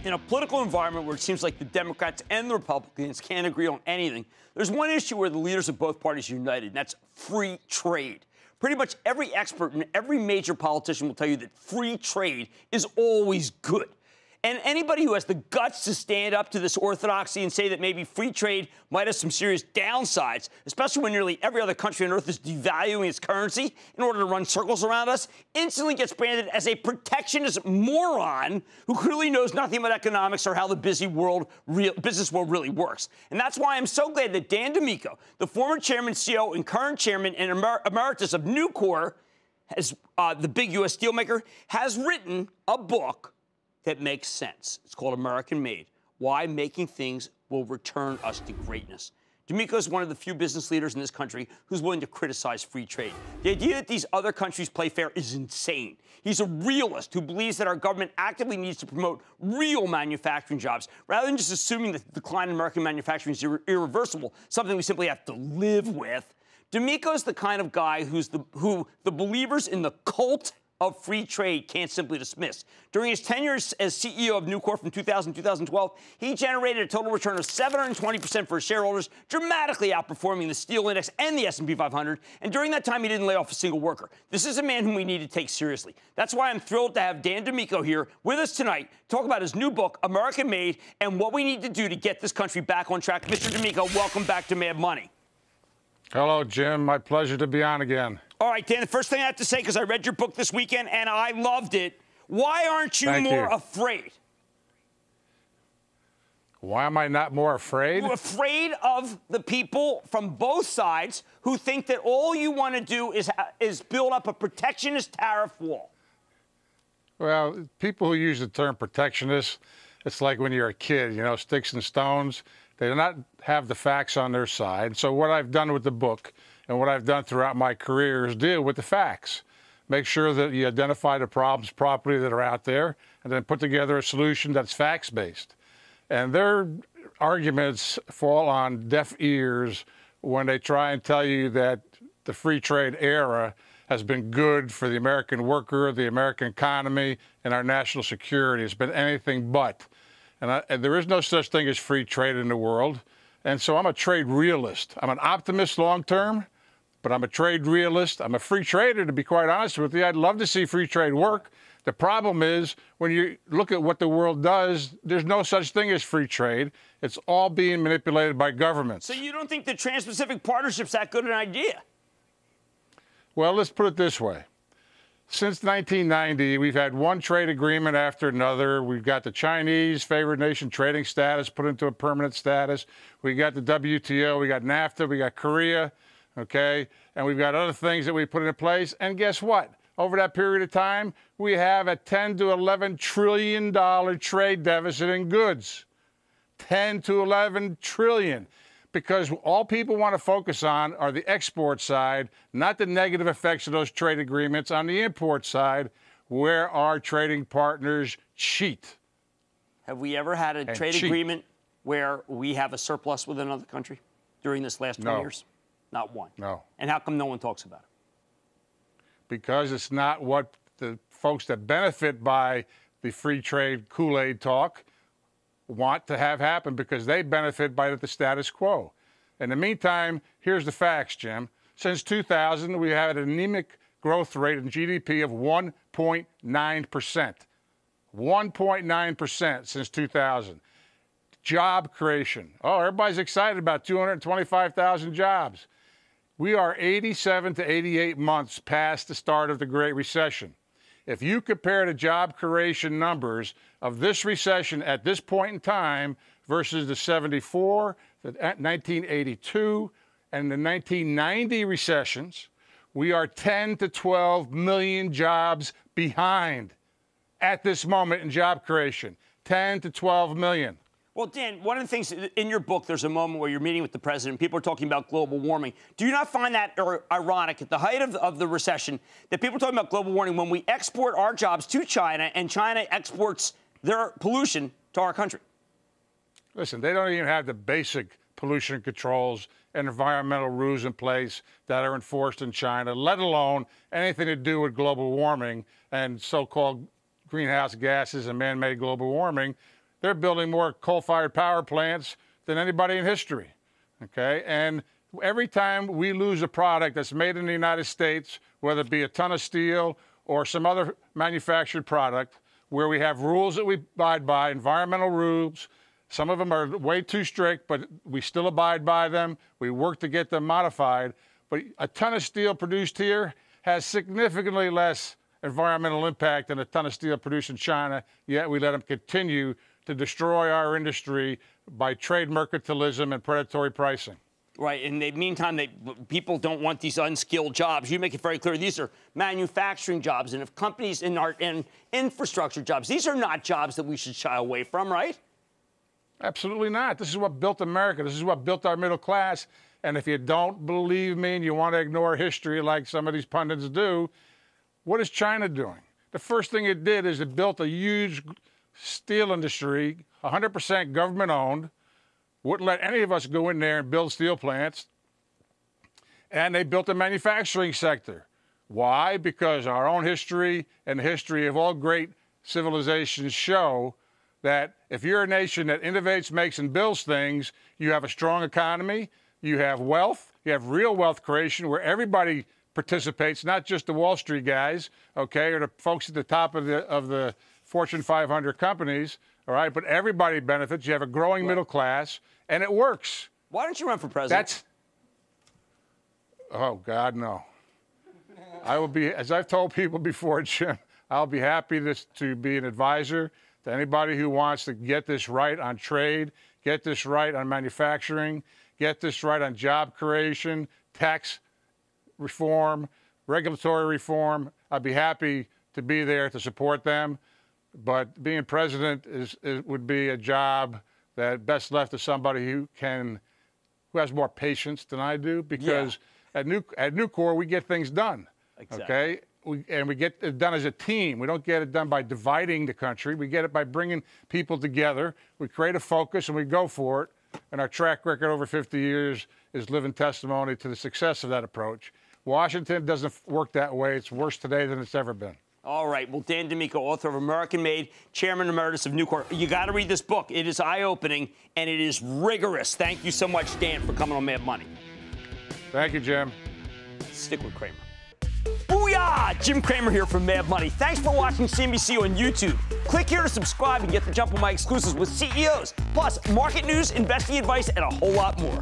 In a political environment where it seems like the Democrats and the Republicans can't agree on anything, there's one issue where the leaders of both parties are united, and that's free trade. Pretty much every expert and every major politician will tell you that free trade is always good. And anybody who has the guts to stand up to this orthodoxy and say that maybe free trade might have some serious downsides, especially when nearly every other country on earth is devaluing its currency in order to run circles around us, instantly gets branded as a protectionist moron who clearly knows nothing about economics or how the business world really works. And that's why I'm so glad that Dan DiMicco, the former chairman, CEO, and current chairman and emeritus of Nucor, the big U.S. steelmaker, has written a book that makes sense. It's called American Made, Why Making Things Will Return Us to Greatness. DiMicco is one of the few business leaders in this country who's willing to criticize free trade. The idea that these other countries play fair is insane. He's a realist who believes that our government actively needs to promote real manufacturing jobs, rather than just assuming that the decline in American manufacturing is irreversible, something we simply have to live with. DiMicco is the kind of guy who the believers in the cult of free trade can't simply dismiss. During his tenure as CEO of Nucor from 2000 to 2012, he generated a total return of 720% for his shareholders, dramatically outperforming the steel index and the S&P 500. And during that time, he didn't lay off a single worker. This is a man whom we need to take seriously. That's why I'm thrilled to have Dan DiMicco here with us tonight to talk about his new book, American Made, and what we need to do to get this country back on track. Mr. DiMicco, welcome back to Mad Money. Hello, Jim. My pleasure to be on again. All right, Dan, the first thing I have to say, because I read your book this weekend and I loved it, why aren't you more afraid? Why am I not more afraid? You're afraid of the people from both sides who think that all you want to do is build up a protectionist tariff wall. Well, people who use the term protectionist, it's like when you're a kid, you know, sticks and stones. They do not have the facts on their side. So what I've done with the book and what I've done throughout my career is deal with the facts. Make sure that you identify the problems properly that are out there and then put together a solution that's facts-based. And their arguments fall on deaf ears when they try and tell you that the free trade era has been good for the American worker, the American economy, and our national security. It's been anything but. And there is no such thing as free trade in the world. And so I'm a trade realist. I'm an optimist long-term, but I'm a trade realist. I'm a free trader, to be quite honest with you. I'd love to see free trade work. The problem is, when you look at what the world does, there's no such thing as free trade. It's all being manipulated by governments. So you don't think the Trans-Pacific Partnership's that good an idea? Well, let's put it this way. Since 1990, we've had one trade agreement after another. We've got the Chinese favored nation trading status put into a permanent status. We got the WTO, we got NAFTA, we got Korea, okay? And we've got other things that we put into place. And guess what? Over that period of time, we have a $10 to $11 trillion trade deficit in goods. 10 to 11 trillion. Because all people want to focus on are the export side, not the negative effects of those trade agreements on the import side, where our trading partners cheat. Have we ever had a trade agreement where we have a surplus with another country during this last 20 years? Not one. No. And how come no one talks about it? Because it's not what the folks that benefit by the free trade Kool-Aid talk want to have happen, because they benefit by the status quo. In the meantime, here's the facts, Jim. Since 2000, we had an anemic growth rate in GDP of 1.9%. 1.9% since 2000. Job creation. Oh, everybody's excited about 225,000 jobs. We are 87 to 88 months past the start of the Great Recession. If you compare the job creation numbers of this recession at this point in time versus the 74, the 1982, and the 1990 recessions, we are 10 to 12 million jobs behind at this moment in job creation. 10 to 12 million. Well, Dan, one of the things in your book, there's a moment where you're meeting with the president. People are talking about global warming. Do you not find that ironic at the height of the recession that people are talking about global warming when we export our jobs to China and China exports their pollution to our country? Listen, they don't even have the basic pollution controls and environmental rules in place that are enforced in China, let alone anything to do with global warming and so-called greenhouse gases and man-made global warming. they're building more coal-fired power plants than anybody in history, okay? And every time we lose a product that's made in the United States, whether it be a ton of steel or some other manufactured product, where we have rules that we abide by, environmental rules, some of them are way too strict, but we still abide by them. We work to get them modified. But a ton of steel produced here has significantly less environmental impact than a ton of steel produced in China, yet we let them continue to destroy our industry by trade mercantilism and predatory pricing. Right. In the meantime, people don't want these unskilled jobs. You make it very clear these are manufacturing jobs. And if companies in infrastructure jobs, these are not jobs that we should shy away from, right? Absolutely not. This is what built America. This is what built our middle class. And if you don't believe me and you want to ignore history like some of these pundits do, what is China doing? The first thing it did is it built a huge steel industry, 100% government owned, wouldn't let any of us go in there and build steel plants. And they built a manufacturing sector. Why? Because our own history and the history of all great civilizations show that if you're a nation that innovates, makes, and builds things, you have a strong economy, you have wealth, you have real wealth creation where everybody participates, not just the Wall Street guys, okay, or the folks at the top of the Fortune 500 companies, all right, but everybody benefits. You have a growing middle class, and it works. Why don't you run for president? Oh, God, no. I will be, as I've told people before, Jim, I'll be happy to be an advisor to anybody who wants to get this right on trade, get this right on manufacturing, get this right on job creation, tax reform, regulatory reform. I'd be happy to be there to support them. But being president would be a job that best left to somebody who has more patience than I do, because at Nucor we get things done. Exactly. Okay, we get it done as a team. We don't get it done by dividing the country. We get it by bringing people together. We create a focus and we go for it. And our track record over 50 years is living testimony to the success of that approach. Washington doesn't work that way. It's worse today than it's ever been. All right. Well, Dan DiMicco, author of American Made, chairman emeritus of Nucor. You got to read this book. It is eye-opening, and it is rigorous. Thank you so much, Dan, for coming on Mad Money. Thank you, Jim. Stick with Cramer. Booyah! Jim Cramer here from Mad Money. Thanks for watching CNBC on YouTube. Click here to subscribe and get the jump on my exclusives with CEOs, plus market news, investing advice, and a whole lot more.